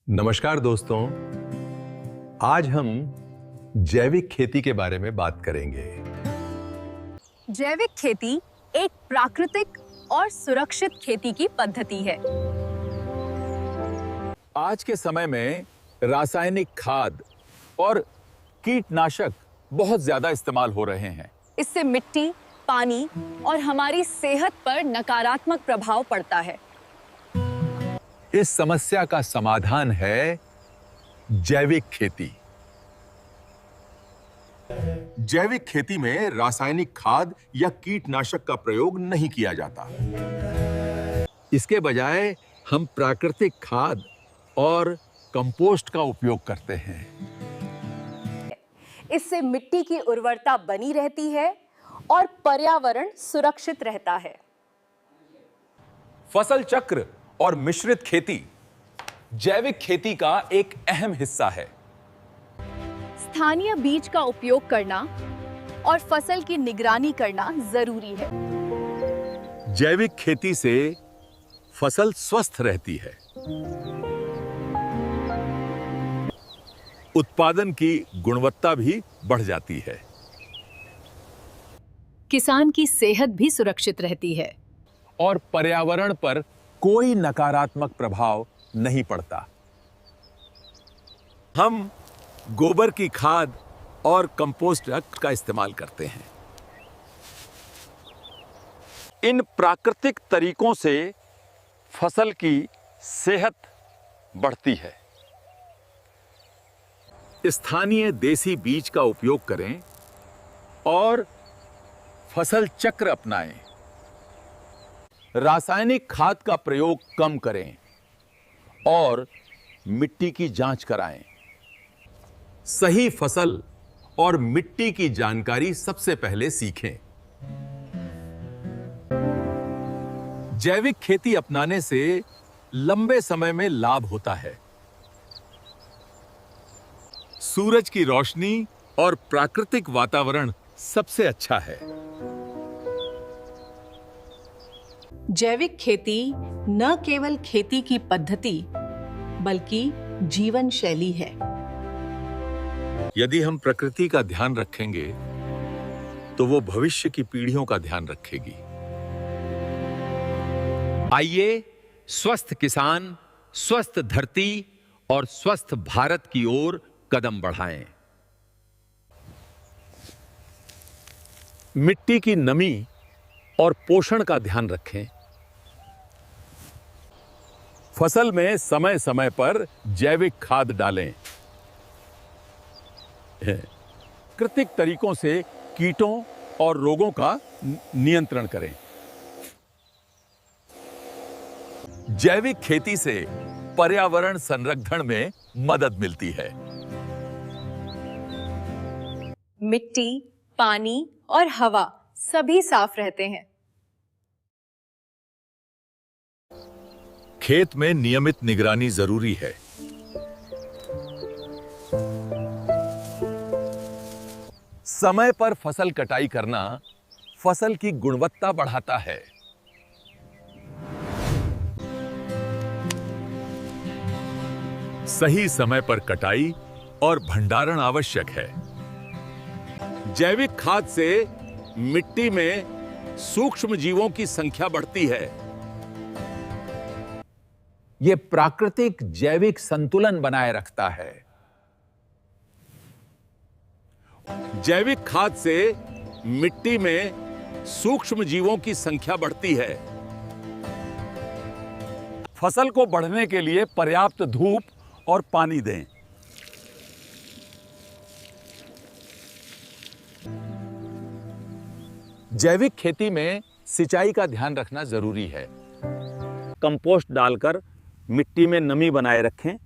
नमस्कार दोस्तों, आज हम जैविक खेती के बारे में बात करेंगे। जैविक खेती एक प्राकृतिक और सुरक्षित खेती की पद्धति है। आज के समय में रासायनिक खाद और कीटनाशक बहुत ज्यादा इस्तेमाल हो रहे हैं। इससे मिट्टी, पानी और हमारी सेहत पर नकारात्मक प्रभाव पड़ता है। इस समस्या का समाधान है जैविक खेती। जैविक खेती में रासायनिक खाद या कीटनाशक का प्रयोग नहीं किया जाता। इसके बजाय हम प्राकृतिक खाद और कंपोस्ट का उपयोग करते हैं। इससे मिट्टी की उर्वरता बनी रहती है और पर्यावरण सुरक्षित रहता है। फसल चक्र और मिश्रित खेती जैविक खेती का एक अहम हिस्सा है। स्थानीय बीज का उपयोग करना और फसल की निगरानी करना जरूरी है। जैविक खेती से फसल स्वस्थ रहती है, उत्पादन की गुणवत्ता भी बढ़ जाती है, किसान की सेहत भी सुरक्षित रहती है और पर्यावरण पर कोई नकारात्मक प्रभाव नहीं पड़ता। हम गोबर की खाद और कंपोस्ट का इस्तेमाल करते हैं। इन प्राकृतिक तरीकों से फसल की सेहत बढ़ती है। स्थानीय देसी बीज का उपयोग करें और फसल चक्र अपनाएं। रासायनिक खाद का प्रयोग कम करें और मिट्टी की जांच कराएं। सही फसल और मिट्टी की जानकारी सबसे पहले सीखें। जैविक खेती अपनाने से लंबे समय में लाभ होता है। सूरज की रोशनी और प्राकृतिक वातावरण सबसे अच्छा है। जैविक खेती न केवल खेती की पद्धति बल्कि जीवन शैली है। यदि हम प्रकृति का ध्यान रखेंगे तो वो भविष्य की पीढ़ियों का ध्यान रखेगी। आइए स्वस्थ किसान, स्वस्थ धरती और स्वस्थ भारत की ओर कदम बढ़ाएं। मिट्टी की नमी और पोषण का ध्यान रखें। फसल में समय समय पर जैविक खाद डालें। प्राकृतिक तरीकों से कीटों और रोगों का नियंत्रण करें। जैविक खेती से पर्यावरण संरक्षण में मदद मिलती है। मिट्टी, पानी और हवा सभी साफ रहते हैं। खेत में नियमित निगरानी जरूरी है। समय पर फसल कटाई करना फसल की गुणवत्ता बढ़ाता है। सही समय पर कटाई और भंडारण आवश्यक है। जैविक खाद से मिट्टी में सूक्ष्म जीवों की संख्या बढ़ती है। यह प्राकृतिक जैविक संतुलन बनाए रखता है। जैविक खाद से मिट्टी में सूक्ष्म जीवों की संख्या बढ़ती है। फसल को बढ़ने के लिए पर्याप्त धूप और पानी दें। जैविक खेती में सिंचाई का ध्यान रखना जरूरी है। कंपोस्ट डालकर मिट्टी में नमी बनाए रखें।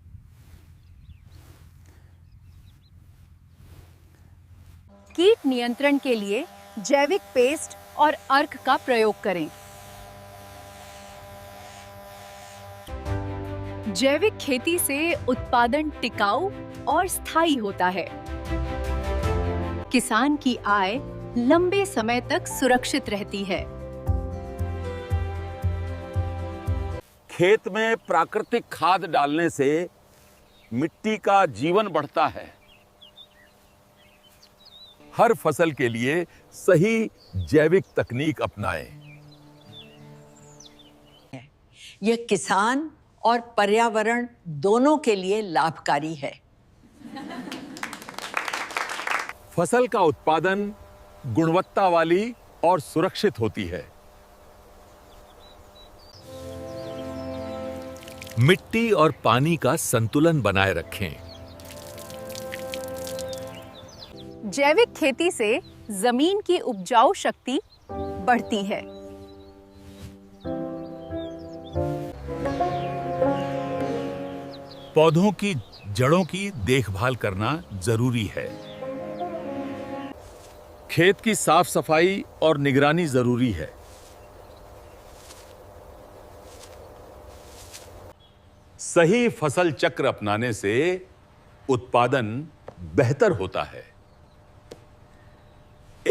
कीट नियंत्रण के लिए जैविक पेस्ट और अर्क का प्रयोग करें। जैविक खेती से उत्पादन टिकाऊ और स्थायी होता है। किसान की आय लंबे समय तक सुरक्षित रहती है। खेत में प्राकृतिक खाद डालने से मिट्टी का जीवन बढ़ता है। हर फसल के लिए सही जैविक तकनीक अपनाएं। यह किसान और पर्यावरण दोनों के लिए लाभकारी है। फसल का उत्पादन गुणवत्ता वाली और सुरक्षित होती है। मिट्टी और पानी का संतुलन बनाए रखें। जैविक खेती से जमीन की उपजाऊ शक्ति बढ़ती है। पौधों की जड़ों की देखभाल करना जरूरी है। खेत की साफ सफाई और निगरानी जरूरी है। सही फसल चक्र अपनाने से उत्पादन बेहतर होता है।